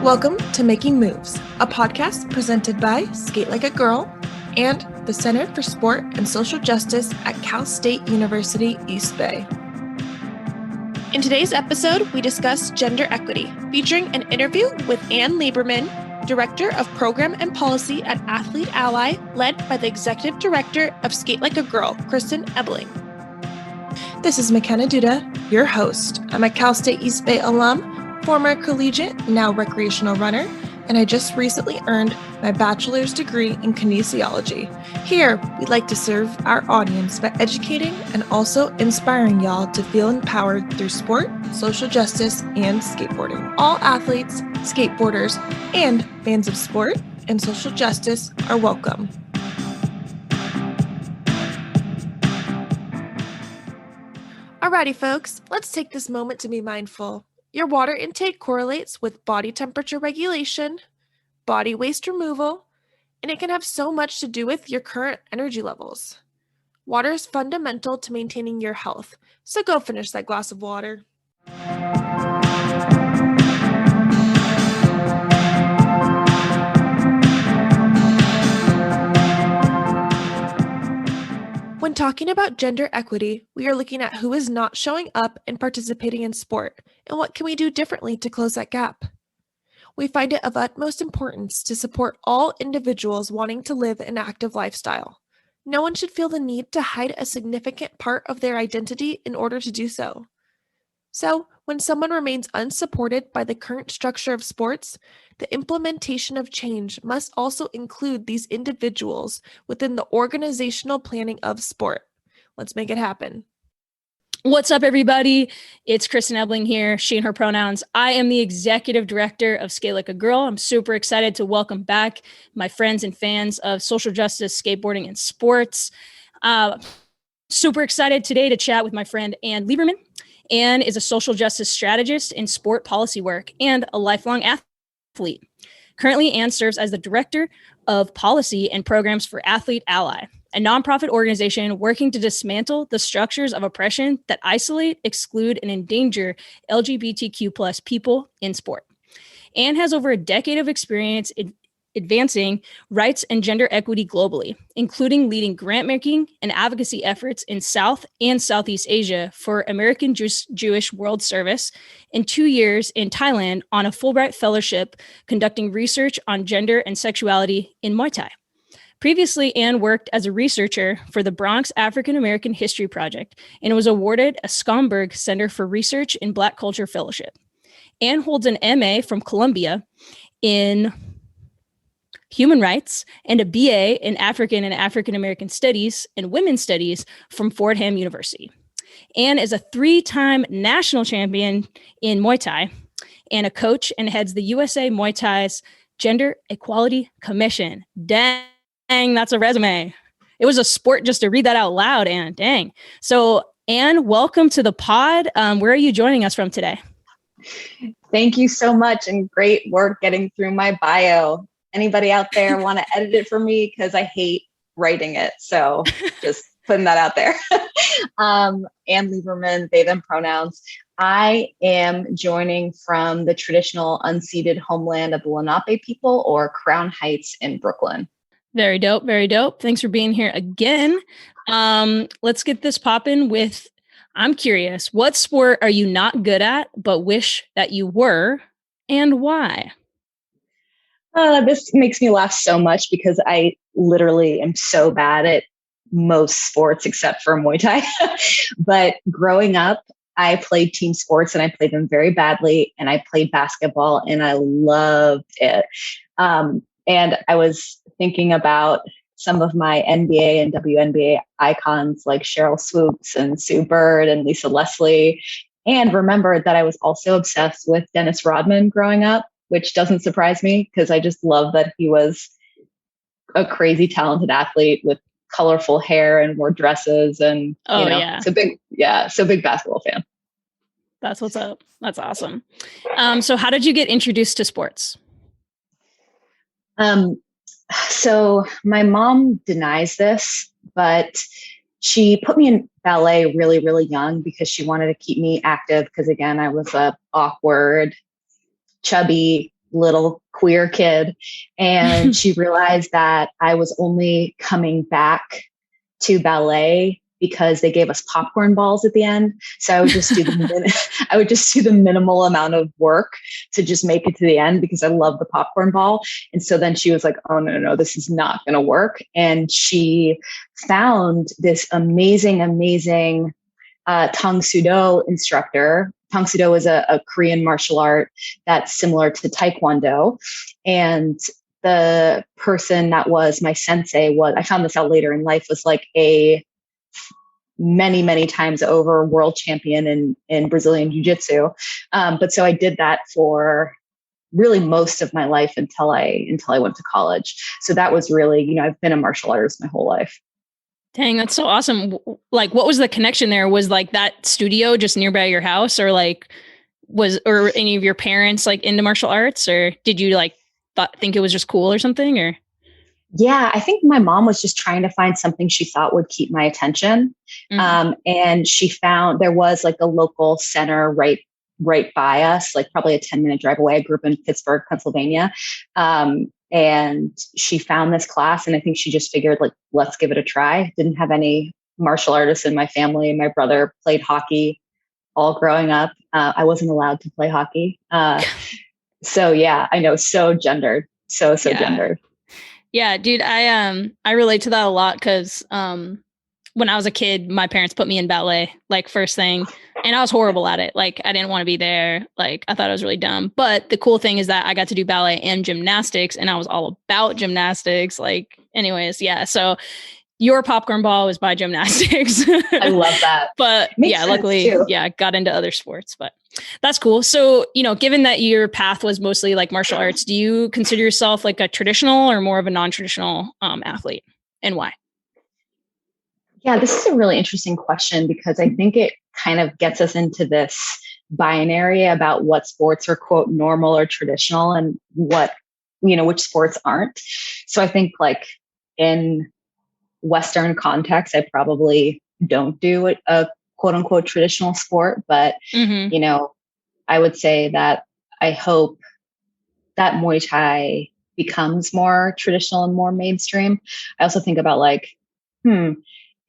Welcome to Making Moves, a podcast presented by Skate Like a Girl and the Center for Sport and Social Justice at Cal State University, East Bay. In today's episode, we discuss gender equity, featuring an interview with Anne Lieberman, Director of Program and Policy at Athlete Ally, led by the Executive Director of Skate Like a Girl, Kristin Ebeling. This is MaKenna Duda, your host. I'm a Cal State East Bay alum, former collegiate, now recreational runner, and I just recently earned my bachelor's degree in kinesiology. Here, we'd like to serve our audience by educating and also inspiring y'all to feel empowered through sport, social justice, and skateboarding. All athletes, skateboarders, and fans of sport and social justice are welcome. Alrighty, folks, let's take this moment to be mindful. Your water intake correlates with body temperature regulation, body waste removal, and it can have so much to do with your current energy levels. Water is fundamental to maintaining your health, so go finish that glass of water. When talking about gender equity, we are looking at who is not showing up and participating in sport, and what can we do differently to close that gap. We find it of utmost importance to support all individuals wanting to live an active lifestyle. No one should feel the need to hide a significant part of their identity in order to do so. So, when someone remains unsupported by the current structure of sports, the implementation of change must also include these individuals within the organizational planning of sport. Let's make it happen. What's up, everybody? It's Kristin Ebeling here, she and her pronouns. I am the Executive Director of Skate Like a Girl. I'm super excited to welcome back my friends and fans of social justice, skateboarding, and sports. Super excited today to chat with my friend Anne Lieberman. Anne is a social justice strategist in sport policy work and a lifelong athlete. Currently, Anne serves as the Director of Policy and Programs for Athlete Ally, a nonprofit organization working to dismantle the structures of oppression that isolate, exclude, and endanger LGBTQ+ people in sport. Anne has over a decade of experience in advancing rights and gender equity globally, including leading grant-making and advocacy efforts in South and Southeast Asia for American Jewish World Service, and 2 years in Thailand on a Fulbright Fellowship conducting research on gender and sexuality in Muay Thai. Previously, Anne worked as a researcher for the Bronx African American History Project and was awarded a Schomburg Center for Research in Black Culture Fellowship. Anne holds an MA from Columbia in Human Rights and a BA in African and African American Studies and Women's Studies from Fordham University. Anne is a 3-time national champion in Muay Thai and a coach and heads the USA Muay Thai's Gender Equality Commission. Dang, that's a resume. It was a sport just to read that out loud, Anne. Dang. So, Anne, welcome to the pod. Where are you joining us from today? Thank you so much, and great work getting through my bio. Anybody out there want to edit it for me? Because I hate writing it. So just putting that out there. Anne Lieberman, they, them pronouns. I am joining from the traditional unceded homeland of the Lenape people, or Crown Heights in Brooklyn. Very dope. Very dope. Thanks for being here again. Let's get this popping with, I'm curious, what sport are you not good at, but wish that you were, and why? This makes me laugh so much because I literally am so bad at most sports except for Muay Thai. But growing up, I played team sports and I played them very badly. And I played basketball and I loved it. And I was thinking about some of my NBA and WNBA icons like Cheryl Swoops and Sue Bird and Lisa Leslie. And remembered that I was also obsessed with Dennis Rodman growing up, which doesn't surprise me because I just love that he was a crazy talented athlete with colorful hair and wore dresses and, so big basketball fan. That's what's up. That's awesome. So how did you get introduced to sports? So my mom denies this, but she put me in ballet really, really young because she wanted to keep me active. Because again, I was a awkward, chubby little queer kid. And she realized that I was only coming back to ballet because they gave us popcorn balls at the end. So I would just do the minimal amount of work to just make it to the end because I love the popcorn ball. And so then she was like, oh, no, this is not going to work. And she found this amazing Tang Soo-do instructor. Tang Soo-do is a Korean martial art that's similar to Taekwondo. And the person that was my sensei I found this out later in life, was like a many times over world champion in Brazilian Jiu-Jitsu. But so I did that for really most of my life until I went to college. So that was really, I've been a martial artist my whole life. Dang, that's so awesome. Like, what was the connection there? Was like that studio just nearby your house, or like or any of your parents like into martial arts, or did you like think it was just cool or something? Or yeah, I think my mom was just trying to find something she thought would keep my attention. And she found there was like a local center right by us, like probably a 10-minute drive away. I grew up in Pittsburgh, Pennsylvania. And she found this class, and I think she just figured, like, let's give it a try. Didn't have any martial artists in my family. My brother played hockey all growing up. I wasn't allowed to play hockey. So yeah, I know, so gendered, so gendered. Yeah, dude, I relate to that a lot because when I was a kid, my parents put me in ballet, like first thing, and I was horrible at it. Like I didn't want to be there. Like I thought it was really dumb. But the cool thing is that I got to do ballet and gymnastics, and I was all about gymnastics. Like, anyways, yeah. So your popcorn ball was my gymnastics. I love that. But yeah, luckily, got into other sports, but that's cool. So, given that your path was mostly like martial arts, do you consider yourself like a traditional or more of a non-traditional athlete, and why? Yeah, this is a really interesting question because I think it kind of gets us into this binary about what sports are, quote, normal or traditional, and what, which sports aren't. So I think like in Western context, I probably don't do a quote unquote traditional sport, but, I would say that I hope that Muay Thai becomes more traditional and more mainstream. I also think about like,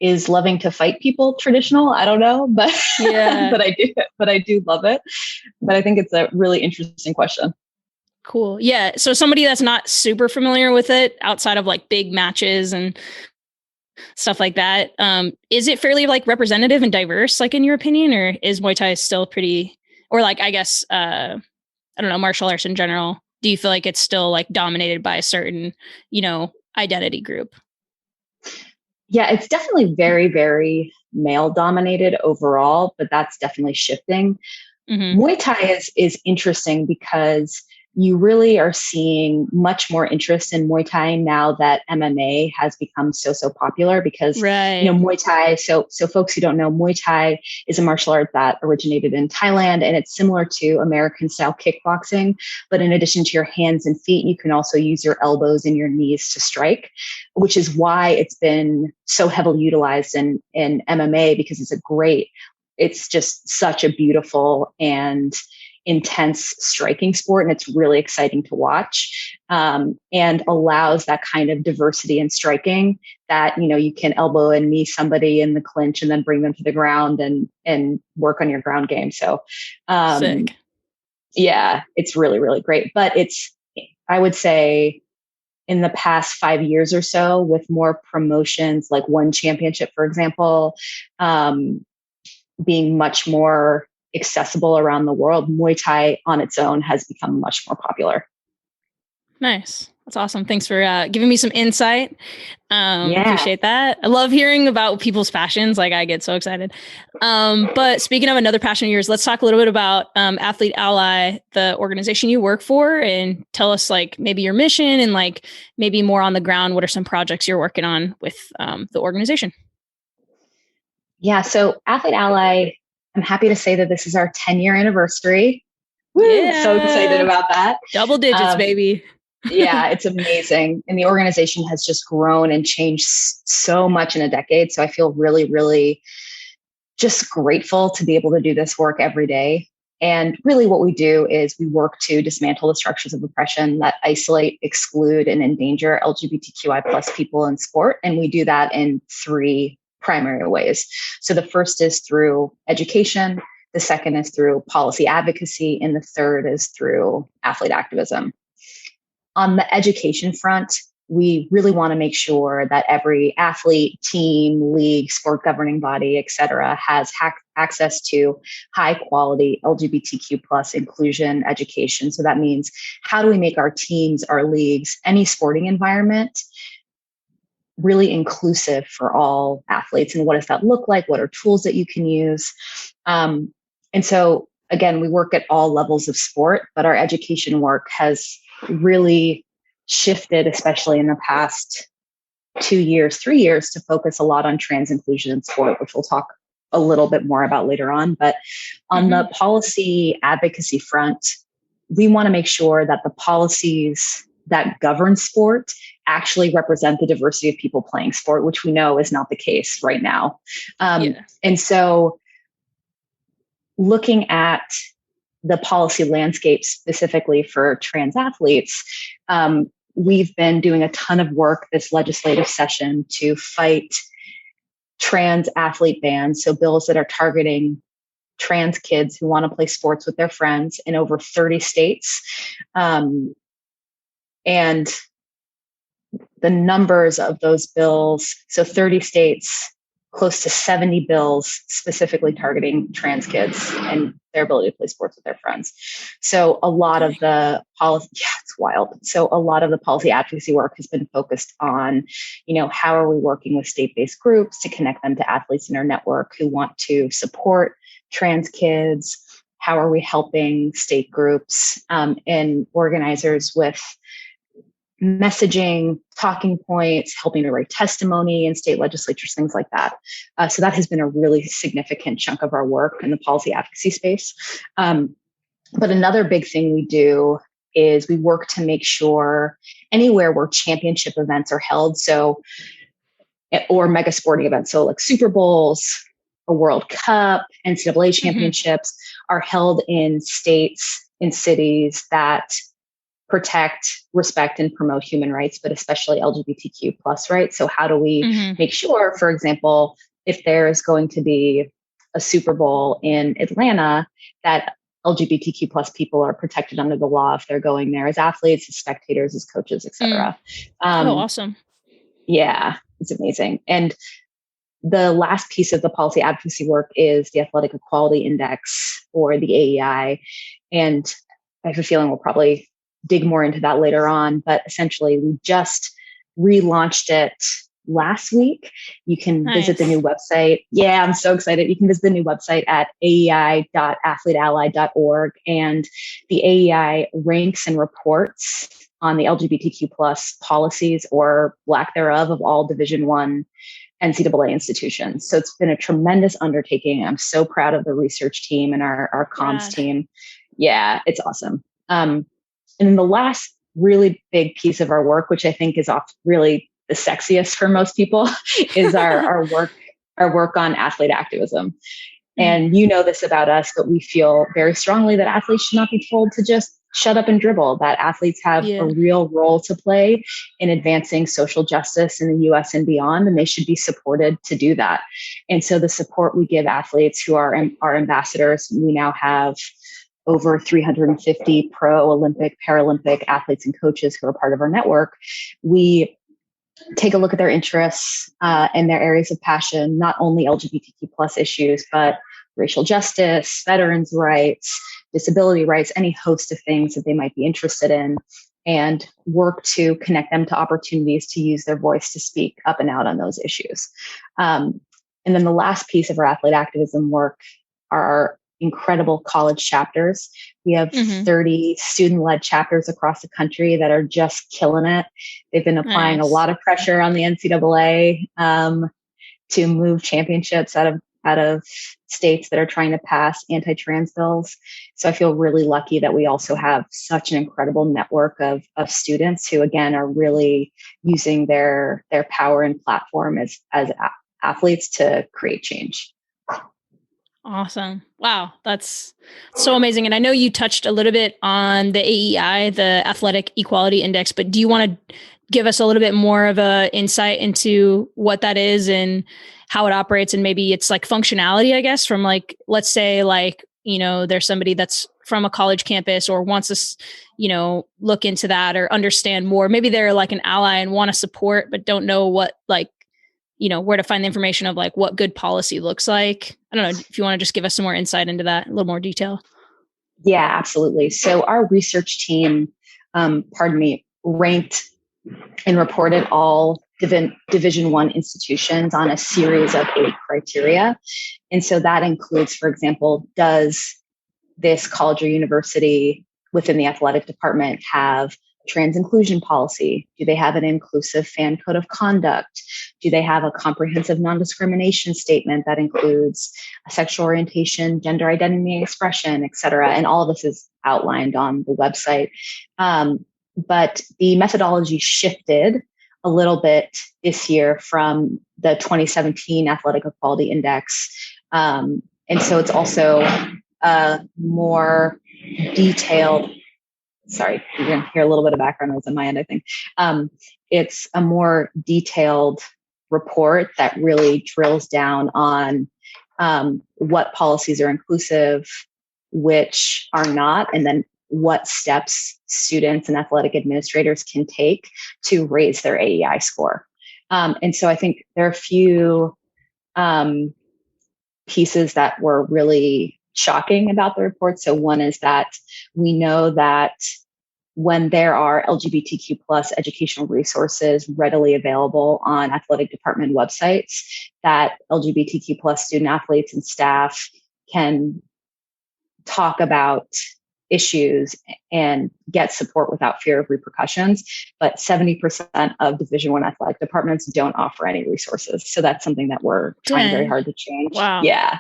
is loving to fight people traditional? I don't know, but yeah, but I do love it. But I think it's a really interesting question. Cool. Yeah. So somebody that's not super familiar with it outside of like big matches and stuff like that, is it fairly like representative and diverse, like in your opinion, or is Muay Thai still pretty, or like, I guess, I don't know, martial arts in general, do you feel like it's still like dominated by a certain, identity group? Yeah, it's definitely very, very male dominated overall, but that's definitely shifting. Muay Thai is interesting because you really are seeing much more interest in Muay Thai now that MMA has become so popular because, Muay Thai. So folks who don't know, Muay Thai is a martial art that originated in Thailand, and it's similar to American style kickboxing. But in addition to your hands and feet, you can also use your elbows and your knees to strike, which is why it's been so heavily utilized in MMA, because it's just such a beautiful and intense striking sport, and it's really exciting to watch, and allows that kind of diversity in striking that, you can elbow and knee somebody in the clinch and then bring them to the ground and work on your ground game. So sick. Yeah, it's really, really great. But I would say in the past 5 years or so, with more promotions, like one championship, for example, being much more accessible around the world, Muay Thai on its own has become much more popular. Nice. That's awesome. Thanks for giving me some insight. Appreciate that. I love hearing about people's passions. Like I get so excited. But speaking of another passion of yours, let's talk a little bit about Athlete Ally, the organization you work for, and tell us like maybe your mission and like maybe more on the ground. What are some projects you're working on with the organization? Yeah. So Athlete Ally, I'm happy to say that this is our 10-year anniversary. Woo, yeah. So excited about that. Double digits, baby. Yeah, it's amazing. And the organization has just grown and changed so much in a decade. So I feel really, really just grateful to be able to do this work every day. And really what we do is we work to dismantle the structures of oppression that isolate, exclude, and endanger LGBTQI plus people in sport. And we do that in three primary ways. So the first is through education, the second is through policy advocacy, and the third is through athlete activism. On the education front, we really want to make sure that every athlete, team, league, sport governing body, et cetera, has access to high quality LGBTQ plus inclusion education. So that means, how do we make our teams, our leagues, any sporting environment really inclusive for all athletes? And what does that look like? What are tools that you can use? And so again, we work at all levels of sport, but our education work has really shifted, especially in the past 2 years, 3 years, to focus a lot on trans inclusion in sport, which we'll talk a little bit more about later on. But on the policy advocacy front, we want to make sure that the policies that govern sport actually represent the diversity of people playing sport, which we know is not the case right now. And so looking at the policy landscape specifically for trans athletes, we've been doing a ton of work this legislative session to fight trans athlete bans. So bills that are targeting trans kids who want to play sports with their friends in over 30 states. And the numbers of those bills, so 30 states, close to 70 bills specifically targeting trans kids and their ability to play sports with their friends. So a lot of the policy, it's wild. So a lot of the policy advocacy work has been focused on, how are we working with state-based groups to connect them to athletes in our network who want to support trans kids? How are we helping state groups and organizers with messaging, talking points, helping to write testimony in state legislatures, things like that. So that has been a really significant chunk of our work in the policy advocacy space. But another big thing we do is we work to make sure anywhere where championship events are held, or mega sporting events, so like Super Bowls, a World Cup, NCAA championships are held in states, in cities that protect, respect, and promote human rights, but especially LGBTQ plus rights. So how do we make sure, for example, if there is going to be a Super Bowl in Atlanta, that LGBTQ plus people are protected under the law if they're going there as athletes, as spectators, as coaches, et cetera. Awesome. Yeah, it's amazing. And the last piece of the policy advocacy work is the Athletic Equality Index, or the AEI. And I have a feeling we'll probably dig more into that later on, but essentially we just relaunched it last week. You can visit the new website. Yeah, I'm so excited. You can visit the new website at aei.athleteally.org, and the AEI ranks and reports on the LGBTQ plus policies or lack thereof of all Division I NCAA institutions. So it's been a tremendous undertaking. I'm so proud of the research team and our comms team. Yeah, it's awesome. And then the last really big piece of our work, which I think is really the sexiest for most people, is our work on athlete activism. And you know this about us, but we feel very strongly that athletes should not be told to just shut up and dribble, that athletes have a real role to play in advancing social justice in the US and beyond, and they should be supported to do that. And so the support we give athletes who are our ambassadors, we now have over 350 pro, Olympic, Paralympic athletes and coaches who are part of our network. We take a look at their interests and their areas of passion, not only LGBTQ plus issues, but racial justice, veterans' rights, disability rights, any host of things that they might be interested in, and work to connect them to opportunities to use their voice to speak up and out on those issues. And then the last piece of our athlete activism work are incredible college chapters. We have 30 student-led chapters across the country that are just killing it. They've been applying a lot of pressure on the NCAA to move championships out of states that are trying to pass anti-trans bills. So I feel really lucky that we also have such an incredible network of students who, again, are really using their power and platform as athletes to create change. Awesome. Wow. That's so amazing. And I know you touched a little bit on the AEI, the Athletic Equality Index, but do you want to give us a little bit more of a insight into what that is and how it operates, and maybe it's like functionality, I guess, from like, let's say like, there's somebody that's from a college campus or wants to, look into that or understand more. Maybe they're like an ally and want to support, but don't know what, like, where to find the information of like what good policy looks like. I don't know if you want to just give us some more insight into that, a little more detail. Yeah, absolutely. So our research team, ranked and reported all Division I institutions on a series of 8 criteria. And so that includes, for example, does this college or university within the athletic department have trans inclusion policy? Do they have an inclusive fan code of conduct? Do they have a comprehensive non-discrimination statement that includes sexual orientation, gender identity and expression, et cetera? And all of this is outlined on the website. But the methodology shifted a little bit this year from the 2017 Athletic Equality Index. And so it's also more detailed. Sorry, you're going to hear a little bit of background noise on my end, I think. It's a more detailed report that really drills down on what policies are inclusive, which are not, and then what steps students and athletic administrators can take to raise their AEI score. And so I think there are a few pieces that were really shocking about the report. So one is that we know that when there are LGBTQ plus educational resources readily available on athletic department websites, that LGBTQ plus student athletes and staff can talk about issues and get support without fear of repercussions. But 70% of Division I athletic departments don't offer any resources. So that's something that we're trying very hard to change. Wow. Yeah.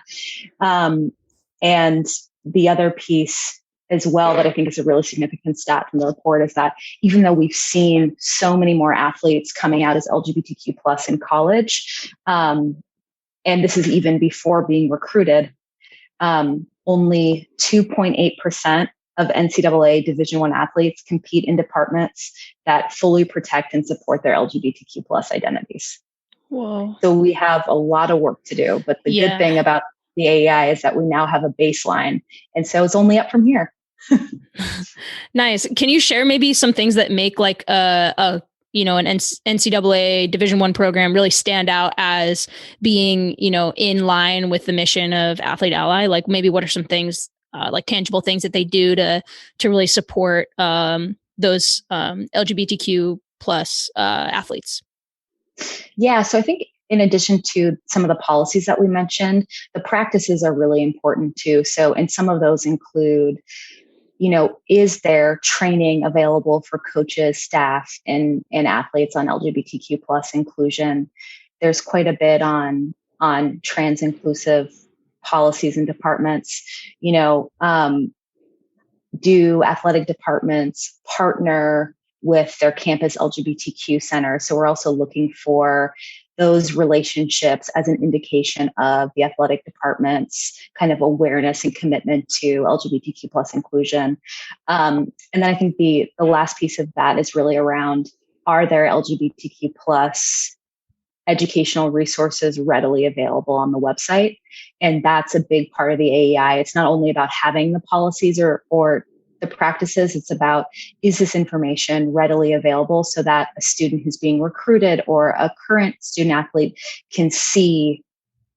And the other piece as well that I think is a really significant stat from the report is that even though we've seen so many more athletes coming out as LGBTQ plus in college, and this is even before being recruited, only 2.8% of NCAA Division I athletes compete in departments that fully protect and support their LGBTQ plus identities. Whoa. So we have a lot of work to do, but the good thing about the AEI is that we now have a baseline. And so it's only up from here. Nice. Can you share maybe some things that make like an NCAA Division I program really stand out as being, in line with the mission of Athlete Ally? Like maybe what are some things, like tangible things that they do to really support those LGBTQ plus athletes? Yeah. So I think in addition to some of the policies that we mentioned, the practices are really important too. So, and some of those include, is there training available for coaches, staff, and athletes on LGBTQ plus inclusion? There's quite a bit on trans inclusive policies and departments. Do athletic departments partner with their campus LGBTQ center? So we're also looking for those relationships as an indication of the athletic department's kind of awareness and commitment to LGBTQ plus inclusion. And then I think the last piece of that is really around, are there LGBTQ plus educational resources readily available on the website? And that's a big part of the AEI. It's not only about having the policies or the practices, it's about, is this information readily available so that a student who's being recruited or a current student athlete can see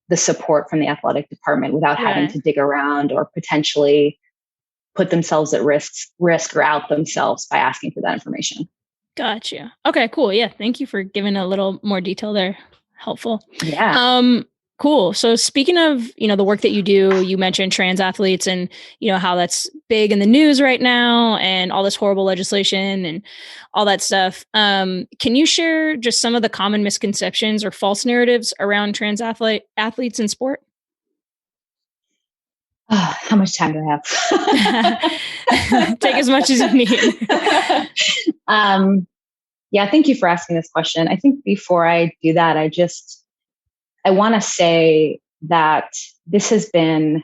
the support from the athletic department without having to dig around or potentially put themselves at risk or out themselves by asking for that information. Gotcha. Okay, cool. Yeah. Thank you for giving a little more detail there. Helpful. Yeah. Cool. So speaking of, the work that you do, you mentioned trans athletes and, how that's big in the news right now and all this horrible legislation and all that stuff. Can you share just some of the common misconceptions or false narratives around trans athletes in sport? How much time do I have? Take as much as you need. Yeah, thank you for asking this question. I think before I do that, I want to say that this has been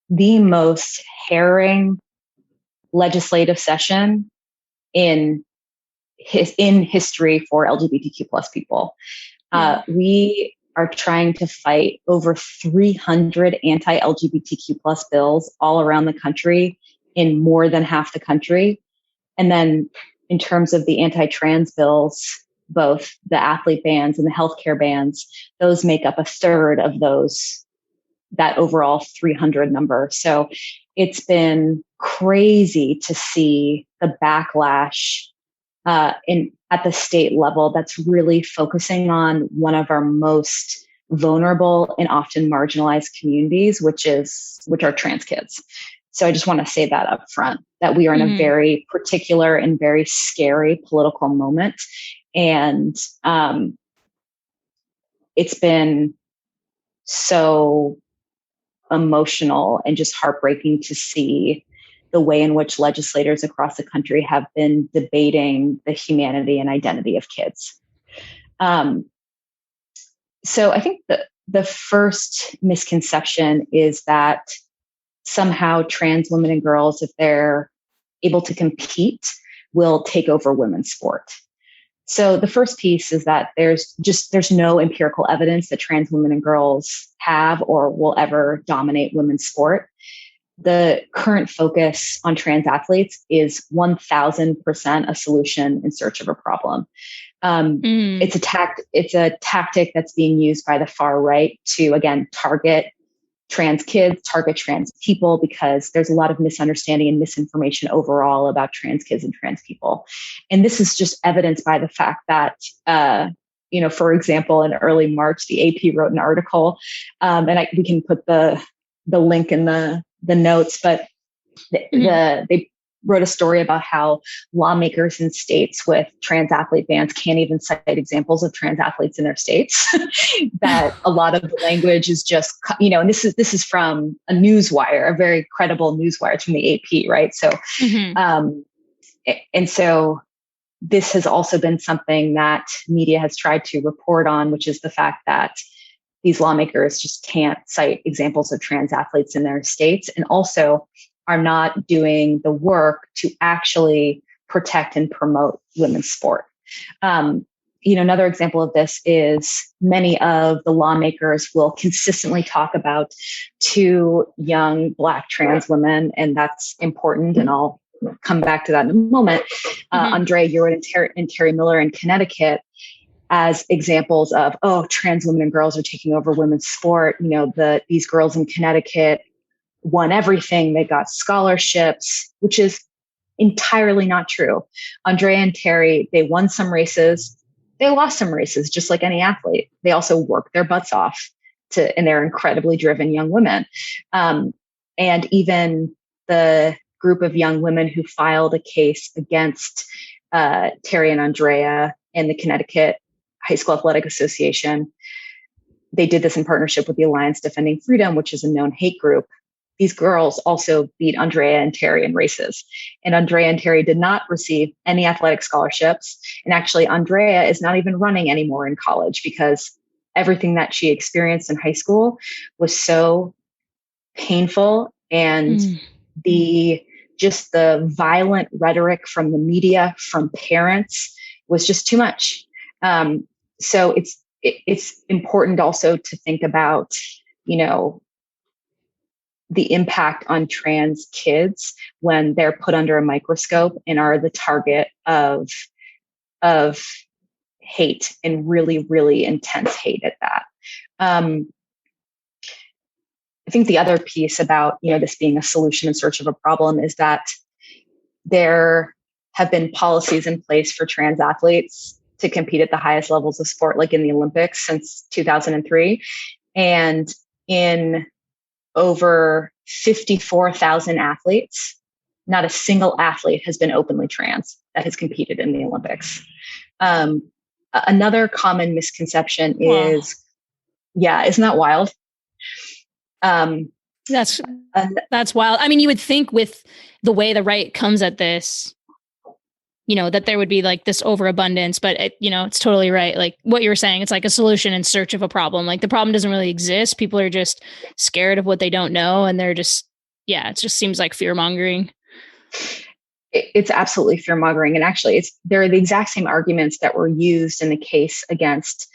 the most harrowing legislative session in history for LGBTQ plus people. We are trying to fight over 300 anti-LGBTQ plus bills all around the country in more than half the country. And then in terms of the anti-trans bills, both the athlete bans and the healthcare bans, those make up a third of that overall 300 number. So it's been crazy to see the backlash at the state level that's really focusing on one of our most vulnerable and often marginalized communities, which are trans kids. So I just want to say that up front, that we are in a very particular and very scary political moment. And it's been so emotional and just heartbreaking to see the way in which legislators across the country have been debating the humanity and identity of kids. So I think the first misconception is that somehow trans women and girls, if they're able to compete, will take over women's sport. So the first piece is that there's no empirical evidence that trans women and girls have or will ever dominate women's sport. The current focus on trans athletes is 1000% a solution in search of a problem. It's a tactic that's being used by the far right to, again, target trans kids, target trans people, because there's a lot of misunderstanding and misinformation overall about trans kids and trans people. And this is just evidenced by the fact that, for example, in early March, the AP wrote an article, and we can put the link in the notes, but they wrote a story about how lawmakers in states with trans athlete bans can't even cite examples of trans athletes in their states. That a lot of the language is just, and this is from a newswire, a very credible newswire. It's from the AP, right? So, and so this has also been something that media has tried to report on, which is the fact that these lawmakers just can't cite examples of trans athletes in their states, and also are not doing the work to actually protect and promote women's sport. Another example of this is many of the lawmakers will consistently talk about two young Black trans women, and that's important, and I'll come back to that in a moment, Andrea Ewart and Terry Miller in Connecticut, as examples of, trans women and girls are taking over women's sport. These girls in Connecticut won everything. They got scholarships, which is entirely not true. Andrea and Terry, they won some races. They lost some races, just like any athlete. They also worked their butts off and they're incredibly driven young women. And even the group of young women who filed a case against Terry and Andrea in the Connecticut High School Athletic Association, they did this in partnership with the Alliance Defending Freedom, which is a known hate group. These girls also beat Andrea and Terry in races. And Andrea and Terry did not receive any athletic scholarships. And actually, Andrea is not even running anymore in college because everything that she experienced in high school was so painful. And the violent rhetoric from the media, from parents, was just too much. So it's important also to think about, the impact on trans kids when they're put under a microscope and are the target of hate, and really, really intense hate at that. I think the other piece about, this being a solution in search of a problem is that there have been policies in place for trans athletes to compete at the highest levels of sport, like in the Olympics, since 2003. And in over 54,000 athletes, not a single athlete has been openly trans that has competed in the Olympics. Another common misconception is, isn't that wild? That's wild. I mean, you would think with the way the right comes at this, that there would be like this overabundance, but it's totally right. Like what you were saying, it's like a solution in search of a problem. Like the problem doesn't really exist. People are just scared of what they don't know. And they're just, it just seems like fear mongering. It's absolutely fear mongering. And actually they're the exact same arguments that were used in the case against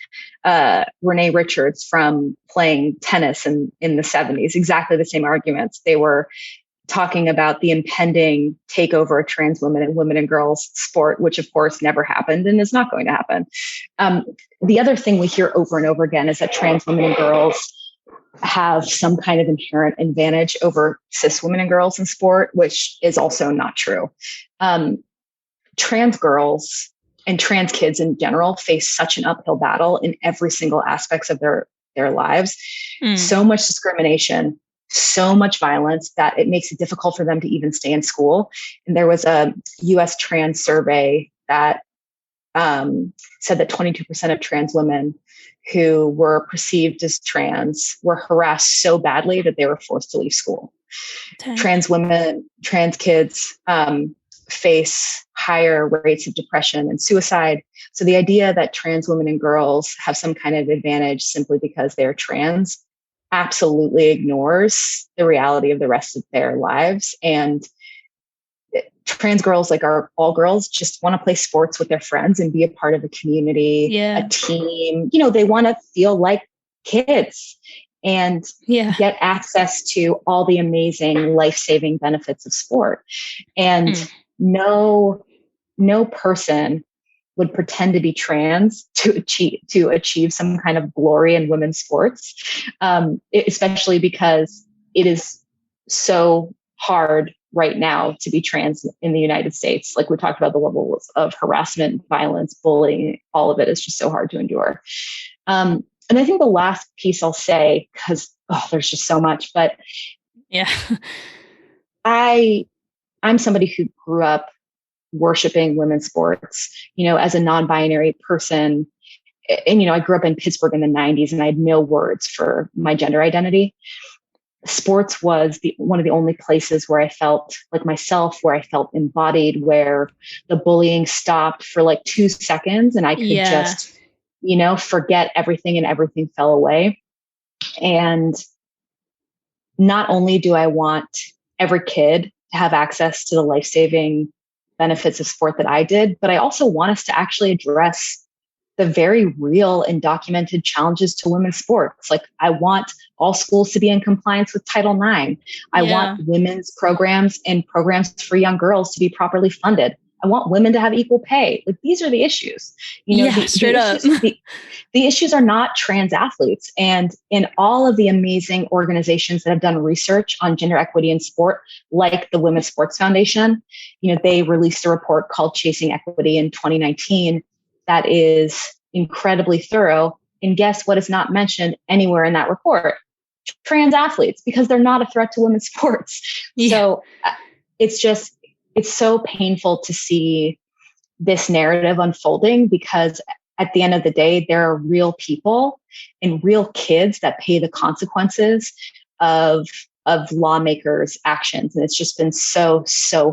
Renee Richards from playing tennis in the 70s. Exactly the same arguments. They were talking about the impending takeover of trans women and women and girls sport, which of course never happened and is not going to happen. The other thing we hear over and over again is that trans women and girls have some kind of inherent advantage over cis women and girls in sport, which is also not true. Trans girls and trans kids in general face such an uphill battle in every single aspects of their lives. So much discrimination, so much violence that it makes it difficult for them to even stay in school. And there was a US trans survey that said that 22% of trans women who were perceived as trans were harassed so badly that they were forced to leave school. Dang. Trans women, trans kids face higher rates of depression and suicide. So the idea that trans women and girls have some kind of advantage simply because they're trans absolutely ignores the reality of the rest of their lives. And trans girls, like all girls, just want to play sports with their friends and be a part of a community, a team. They want to feel like kids and get access to all the amazing life-saving benefits of sport. And no person would pretend to be trans to achieve some kind of glory in women's sports, especially because it is so hard right now to be trans in the United States. Like we talked about, the levels of harassment, violence, bullying, all of it is just so hard to endure. And I think the last piece I'll say, because there's just so much, but I'm somebody who grew up worshiping women's sports, as a non-binary person. And, I grew up in Pittsburgh in the 90s and I had no words for my gender identity. Sports was one of the only places where I felt like myself, where I felt embodied, where the bullying stopped for like 2 seconds and I could just, forget everything and everything fell away. And not only do I want every kid to have access to the life-saving benefits of sport that I did, but I also want us to actually address the very real and documented challenges to women's sports. Like I want all schools to be in compliance with Title IX. I want women's programs and programs for young girls to be properly funded. I want women to have equal pay. Like these are the issues. Straight up. The issues are not trans athletes. And in all of the amazing organizations that have done research on gender equity in sport, like the Women's Sports Foundation, they released a report called Chasing Equity in 2019 that is incredibly thorough. And guess what is not mentioned anywhere in that report? Trans athletes, because they're not a threat to women's sports. So it's so painful to see this narrative unfolding, because at the end of the day, there are real people and real kids that pay the consequences of lawmakers' actions. And it's just been so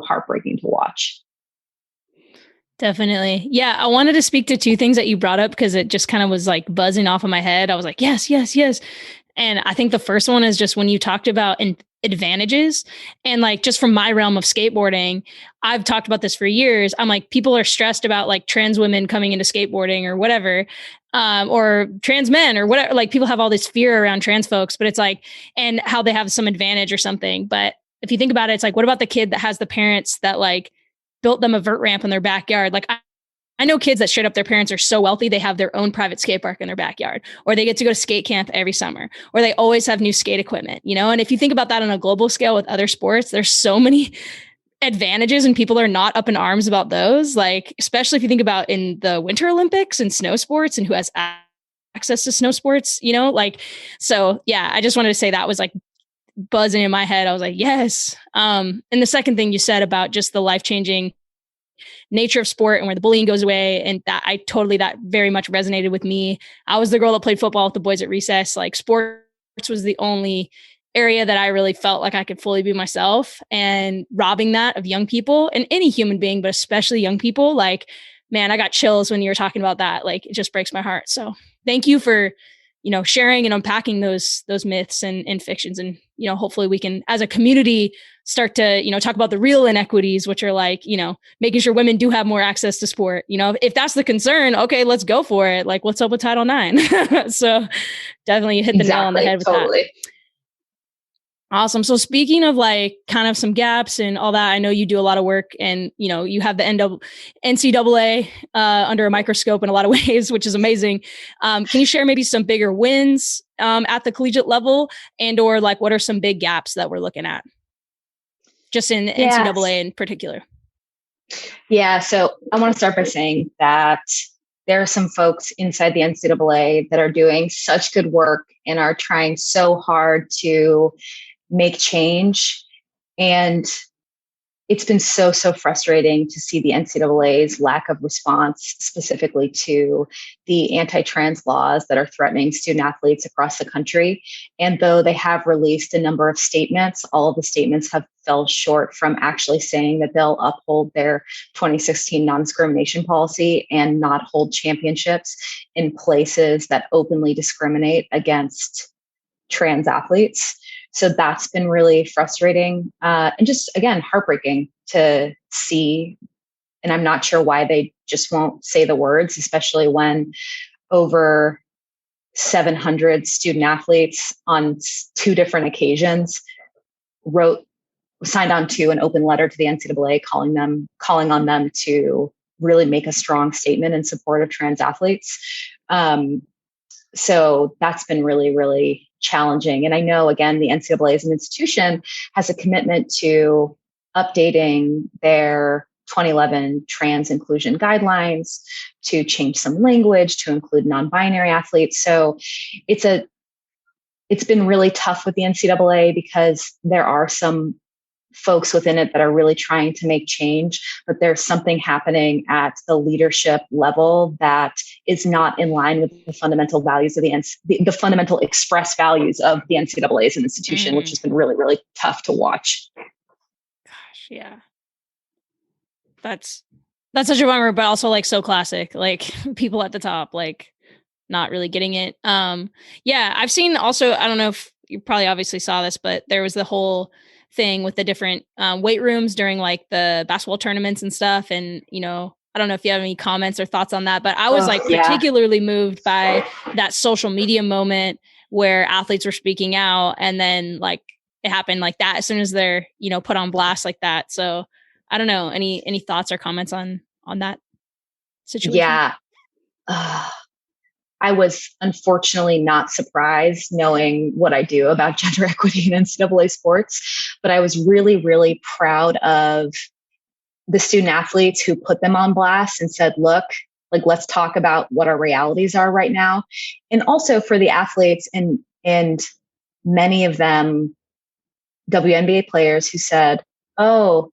heartbreaking to watch. Definitely. Yeah. I wanted to speak to two things that you brought up because it just kind of was like buzzing off of my head. I was like, yes. And I think the first one is just when you talked about advantages, and like, just from my realm of skateboarding, I've talked about this for years. I'm like, people are stressed about like trans women coming into skateboarding or whatever, or trans men or whatever. Like people have all this fear around trans folks, but it's like, and how they have some advantage or something. But if you think about it, it's like, what about the kid that has the parents that like built them a vert ramp in their backyard? Like I know kids that straight up, their parents are so wealthy, they have their own private skate park in their backyard, or they get to go to skate camp every summer, or they always have new skate equipment, And if you think about that on a global scale with other sports, there's so many advantages and people are not up in arms about those. Like, especially if you think about in the Winter Olympics and snow sports and who has access to snow sports, so yeah, I just wanted to say that was like buzzing in my head. I was like, yes. And the second thing you said about just the life-changing nature of sport and where the bullying goes away, and that that very much resonated with me. I was the girl that played football with the boys at recess. Like sports was the only area that I really felt like I could fully be myself, and robbing that of young people and any human being, but especially young people. Like, man, I got chills when you were talking about that. Like, it just breaks my heart. So thank you for, sharing and unpacking those myths and fictions. And, hopefully we can, as a community, start to, talk about the real inequities, which are like, making sure women do have more access to sport. If that's the concern, okay, let's go for it. Like, what's up with Title IX? So definitely hit the nail on the head with that. Awesome. So speaking of like kind of some gaps and all that, I know you do a lot of work, and, you have the NCAA under a microscope in a lot of ways, which is amazing. Can you share maybe some bigger wins at the collegiate level, and or like what are some big gaps that we're looking at just in NCAA in particular? Yeah. So I want to start by saying that there are some folks inside the NCAA that are doing such good work and are trying so hard to make change. And it's been so frustrating to see the NCAA's lack of response specifically to the anti-trans laws that are threatening student athletes across the country. And though they have released a number of statements, all of the statements have fell short from actually saying that they'll uphold their 2016 non-discrimination policy and not hold championships in places that openly discriminate against trans athletes. So that's been really frustrating and just, again, heartbreaking to see. And I'm not sure why they just won't say the words, especially when over 700 student athletes on 2 different occasions signed on to an open letter to the NCAA calling on them to really make a strong statement in support of trans athletes. So that's been really, really challenging. And I know, again, the NCAA as an institution has a commitment to updating their 2011 trans inclusion guidelines, to change some language, to include non-binary athletes. So it's been really tough with the NCAA because there are some folks within it that are really trying to make change, but there's something happening at the leadership level that is not in line with the fundamental values of the fundamental express values of the NCAA as an institution, which has been really, really tough to watch. Gosh, yeah. That's such a bummer, but also like so classic, like people at the top, like not really getting it. Yeah, I've seen also, I don't know if you probably obviously saw this, but there was the whole thing with the different weight rooms during like the basketball tournaments and stuff. And, I don't know if you have any comments or thoughts on that, but I was particularly moved by that social media moment where athletes were speaking out, and then like it happened like that as soon as they're, put on blast like that. So I don't know, any thoughts or comments on that situation? Yeah. I was unfortunately not surprised knowing what I do about gender equity in NCAA sports, but I was really, really proud of the student athletes who put them on blast and said, look, like, let's talk about what our realities are right now. And also for the athletes and many of them WNBA players who said, oh,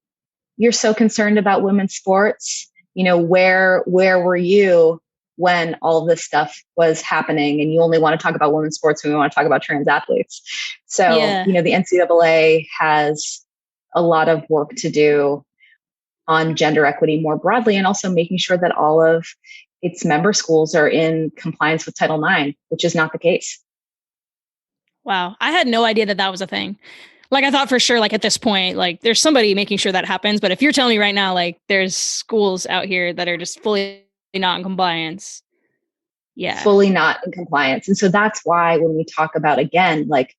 you're so concerned about women's sports. Where were you when all this stuff was happening, and you only want to talk about women's sports when we want to talk about trans athletes. So, the NCAA has a lot of work to do on gender equity more broadly, and also making sure that all of its member schools are in compliance with Title IX, which is not the case. Wow. I had no idea that was a thing. Like, I thought for sure, like at this point, like there's somebody making sure that happens. But if you're telling me right now, like there's schools out here that are just fully not in compliance. Yeah. Fully not in compliance. And so that's why when we talk about, again, like,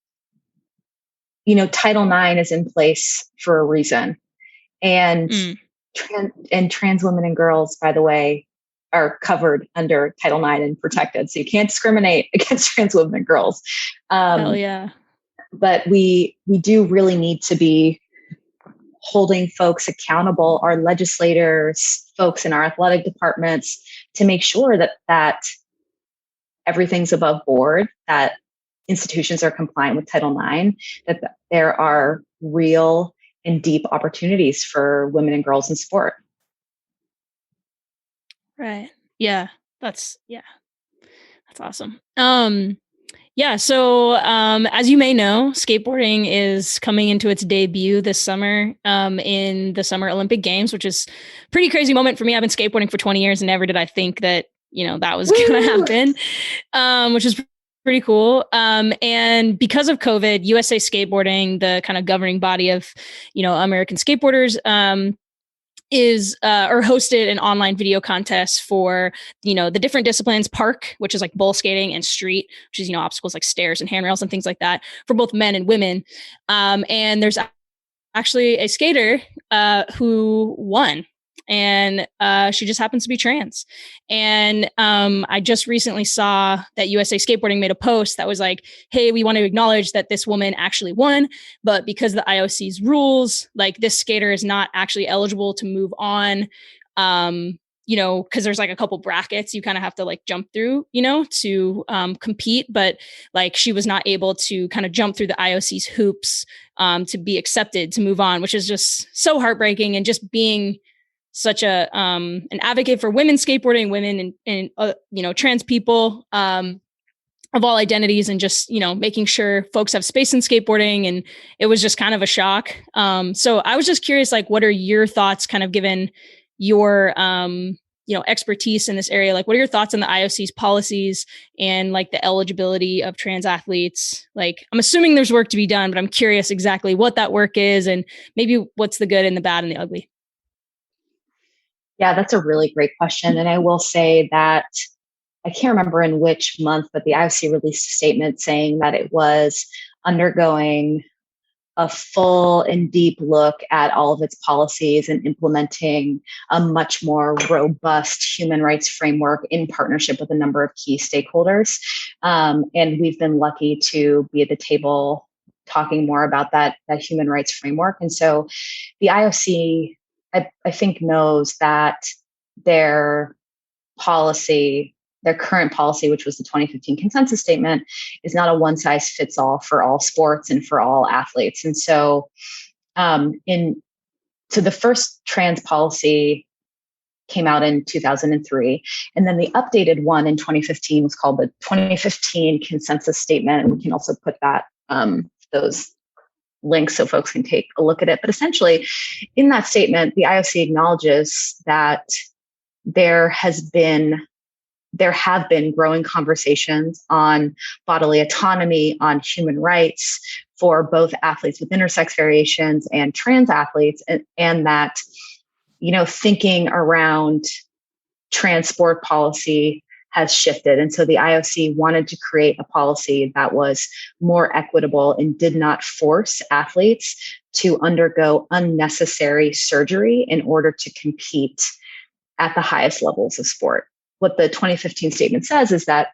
Title IX is in place for a reason. And trans women and girls, by the way, are covered under Title IX and protected. So you can't discriminate against trans women and girls. Hell yeah. But we do really need to be holding folks accountable, our legislators, folks in our athletic departments, to make sure that everything's above board, that institutions are compliant with Title IX, that there are real and deep opportunities for women and girls in sport. Right. Yeah. That's awesome. Yeah. So, as you may know, skateboarding is coming into its debut this summer, in the Summer Olympic Games, which is a pretty crazy moment for me. I've been skateboarding for 20 years and never did I think that, that was going to happen, which is pretty cool. And because of COVID, USA Skateboarding, the kind of governing body of, American skateboarders, is or hosted an online video contest for the different disciplines, park, which is like bowl skating, and street, which is obstacles like stairs and handrails and things like that, for both men and women. And there's actually a skater who won, and she just happens to be trans. And I just recently saw that USA Skateboarding made a post that was like, hey, we want to acknowledge that this woman actually won, but because of the IOC's rules, like, this skater is not actually eligible to move on. Because there's like a couple brackets you kind of have to like jump through, to compete. But like, she was not able to kind of jump through the IOC's hoops to be accepted to move on, which is just so heartbreaking. And just being such a an advocate for women skateboarding, women and trans people of all identities, and just making sure folks have space in skateboarding. And it was just kind of a shock. So I was just curious, like, what are your thoughts, kind of given your expertise in this area? Like, what are your thoughts on the IOC's policies and like the eligibility of trans athletes? Like, I'm assuming there's work to be done, but I'm curious exactly what that work is, and maybe what's the good and the bad and the ugly. Yeah, that's a really great question. And I will say that I can't remember in which month, but the IOC released a statement saying that it was undergoing a full and deep look at all of its policies and implementing a much more robust human rights framework in partnership with a number of key stakeholders. And we've been lucky to be at the table talking more about that human rights framework. And so the IOC, I think, knows that their current policy, which was the 2015 consensus statement, is not a one size fits all for all sports and for all athletes. And so, the first trans policy came out in 2003, and then the updated one in 2015 was called the 2015 consensus statement. And we can also put that those links so folks can take a look at it. But essentially, in that statement, the IOC acknowledges that there have been growing conversations on bodily autonomy, on human rights for both athletes with intersex variations and trans athletes, and that, thinking around trans sport policy has shifted. And so the IOC wanted to create a policy that was more equitable and did not force athletes to undergo unnecessary surgery in order to compete at the highest levels of sport. What the 2015 statement says is that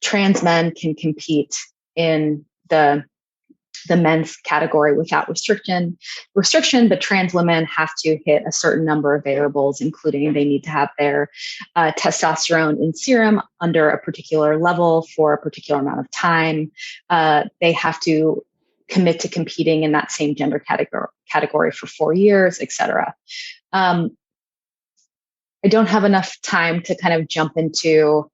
trans men can compete in the men's category without restriction, but trans women have to hit a certain number of variables, including they need to have their testosterone in serum under a particular level for a particular amount of time. They have to commit to competing in that same gender category for 4 years, et cetera. I don't have enough time to kind of jump into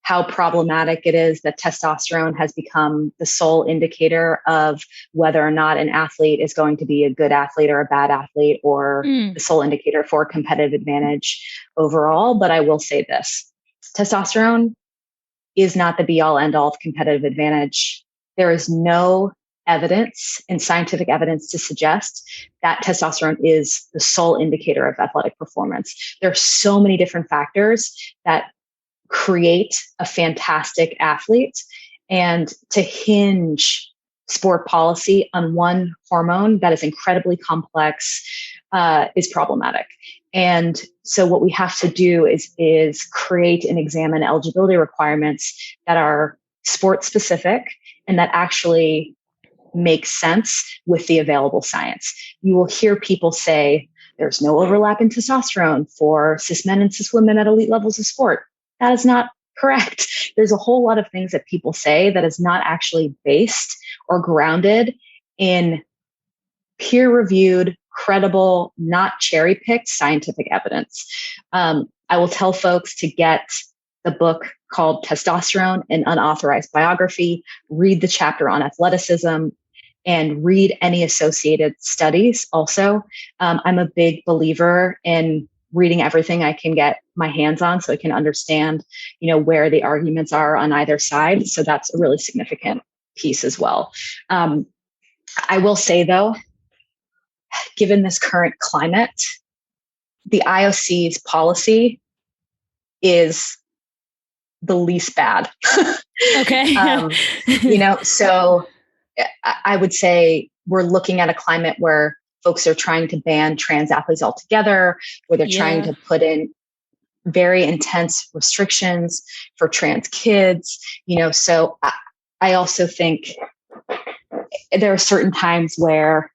how problematic it is that testosterone has become the sole indicator of whether or not an athlete is going to be a good athlete or a bad athlete, or the sole indicator for competitive advantage overall. But I will say this: testosterone is not the be all end all of competitive advantage. There is no evidence and scientific evidence to suggest that testosterone is the sole indicator of athletic performance. There are so many different factors that create a fantastic athlete, and to hinge sport policy on one hormone that is incredibly complex is problematic. And so what we have to do is create and examine eligibility requirements that are sport specific and that actually make sense with the available science. You will hear people say there's no overlap in testosterone for cis men and cis women at elite levels of sport. That is not correct. There's a whole lot of things that people say that is not actually based or grounded in peer-reviewed, credible, not cherry-picked scientific evidence. I will tell folks to get the book called Testosterone, an Unauthorized Biography, read the chapter on athleticism, and read any associated studies also. I'm a big believer in reading everything I can get my hands on so I can understand, where the arguments are on either side. So that's a really significant piece as well. I will say, though, given this current climate, the IOC's policy is the least bad. Okay. So I would say we're looking at a climate where folks are trying to ban trans athletes altogether, where they're trying to put in very intense restrictions for trans kids, so I also think there are certain times where,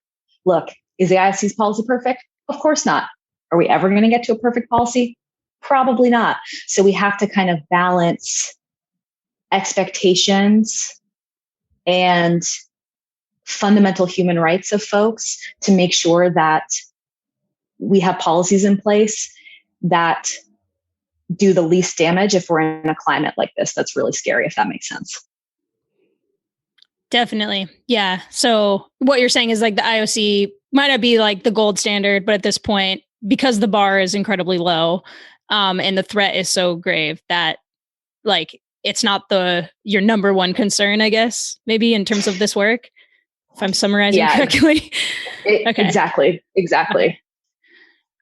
look, is the IOC's policy perfect? Of course not. Are we ever going to get to a perfect policy? Probably not. So we have to kind of balance expectations and fundamental human rights of folks to make sure that we have policies in place that do the least damage if we're in a climate like this. That's really scary, if that makes sense. Definitely. Yeah. So what you're saying is like the IOC might not be like the gold standard, but at this point, because the bar is incredibly low, and the threat is so grave that like it's not your number one concern, I guess, maybe in terms of this work, if I'm summarizing correctly. Okay. Exactly. Okay.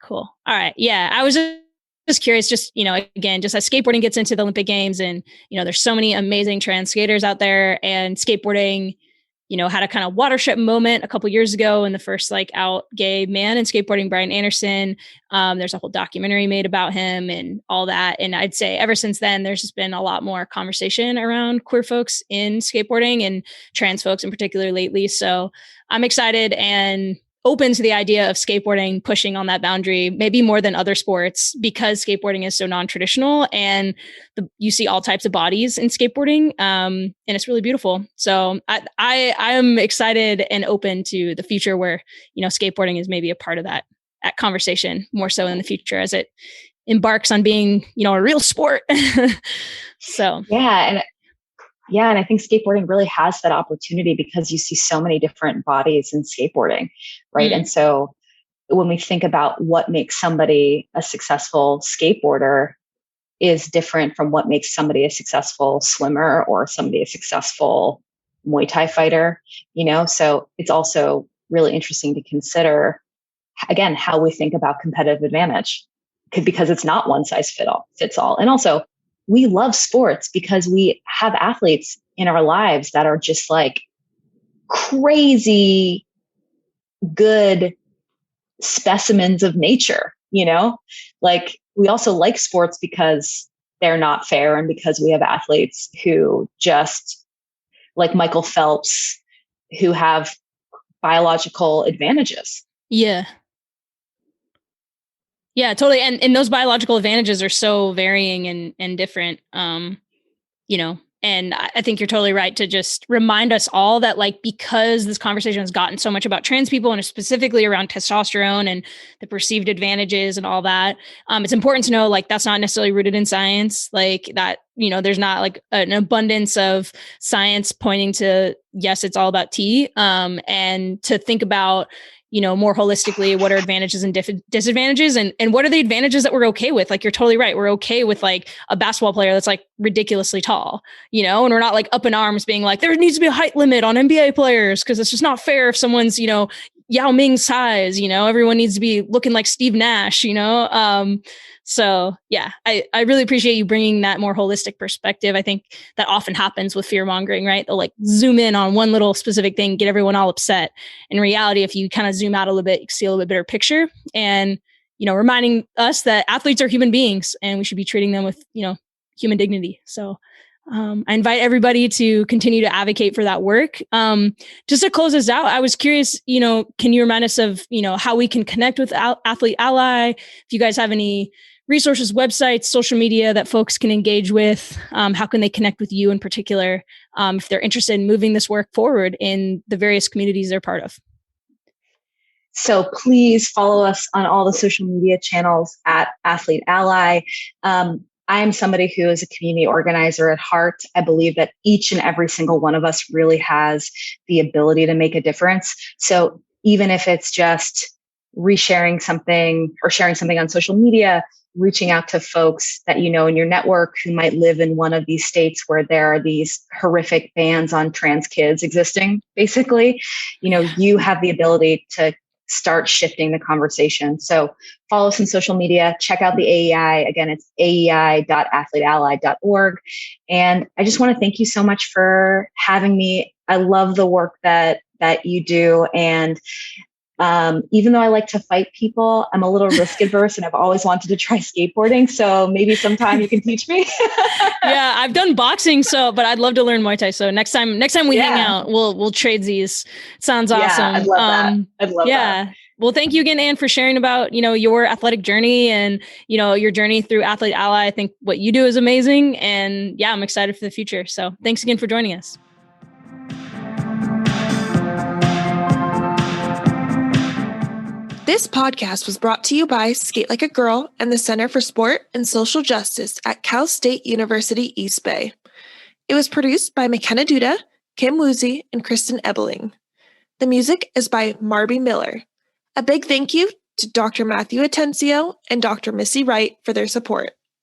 Cool. All right. Yeah. I was just curious, again, just as skateboarding gets into the Olympic Games and, there's so many amazing trans skaters out there, and skateboarding, had a kind of watershed moment a couple years ago in the first like out gay man in skateboarding, Brian Anderson. There's a whole documentary made about him and all that. And I'd say ever since then, there's just been a lot more conversation around queer folks in skateboarding and trans folks in particular lately. So I'm excited and open to the idea of skateboarding pushing on that boundary, maybe more than other sports, because skateboarding is so non-traditional and you see all types of bodies in skateboarding, and it's really beautiful. So I am excited and open to the future where, skateboarding is maybe a part of that conversation more so in the future as it embarks on being, a real sport. So and I think skateboarding really has that opportunity because you see so many different bodies in skateboarding, right? And so when we think about what makes somebody a successful skateboarder is different from what makes somebody a successful swimmer or somebody a successful Muay Thai fighter, so it's also really interesting to consider, again, how we think about competitive advantage, because it's not one size fits all. And also, we love sports because we have athletes in our lives that are just like crazy good specimens of nature, like we also like sports because they're not fair and because we have athletes who just like Michael Phelps, who have biological advantages. Yeah. Yeah, totally. And those biological advantages are so varying and different, and I think you're totally right to just remind us all that like, because this conversation has gotten so much about trans people and specifically around testosterone and the perceived advantages and all that, it's important to know like, that's not necessarily rooted in science, like that, there's not like an abundance of science pointing to, yes, it's all about T, and to think about, more holistically, what are advantages and disadvantages and what are the advantages that we're okay with? Like, you're totally right. We're okay with like a basketball player that's like ridiculously tall, and we're not like up in arms being like, there needs to be a height limit on NBA players because it's just not fair if someone's, Yao Ming's size, everyone needs to be looking like Steve Nash, So yeah, I really appreciate you bringing that more holistic perspective. I think that often happens with fear mongering, right? They'll like zoom in on one little specific thing, get everyone all upset. In reality, if you kind of zoom out a little bit, you see a little bit better picture and, reminding us that athletes are human beings and we should be treating them with, human dignity. So I invite everybody to continue to advocate for that work. Just to close this out, I was curious, can you remind us of, how we can connect with Athlete Ally? If you guys have any resources, websites, social media that folks can engage with, how can they connect with you in particular, if they're interested in moving this work forward in the various communities they're part of? So please follow us on all the social media channels at Athlete Ally. I am somebody who is a community organizer at heart. I believe that each and every single one of us really has the ability to make a difference. So even if it's just resharing something or sharing something on social media, reaching out to folks that you know in your network who might live in one of these states where there are these horrific bans on trans kids existing, basically, you have the ability to start shifting the conversation. So follow us on social media, check out the AEI. Again, it's aei.athleteally.org. And I just want to thank you so much for having me. I love the work that you do. And even though I like to fight people, I'm a little risk adverse and I've always wanted to try skateboarding. So maybe sometime you can teach me. Yeah, I've done boxing, but I'd love to learn Muay Thai. So next time we hang out, we'll trade these. Sounds awesome. Yeah, I'd love that. I'd love that. Well, thank you again, Anne, for sharing about, your athletic journey and, your journey through Athlete Ally. I think what you do is amazing. And yeah, I'm excited for the future. So thanks again for joining us. This podcast was brought to you by Skate Like a Girl and the Center for Sport and Social Justice at Cal State University, East Bay. It was produced by MaKenna Duda, Kim Woozy, and Kristin Ebeling. The music is by Marby Miller. A big thank you to Dr. Matthew Atencio and Dr. Missy Wright for their support.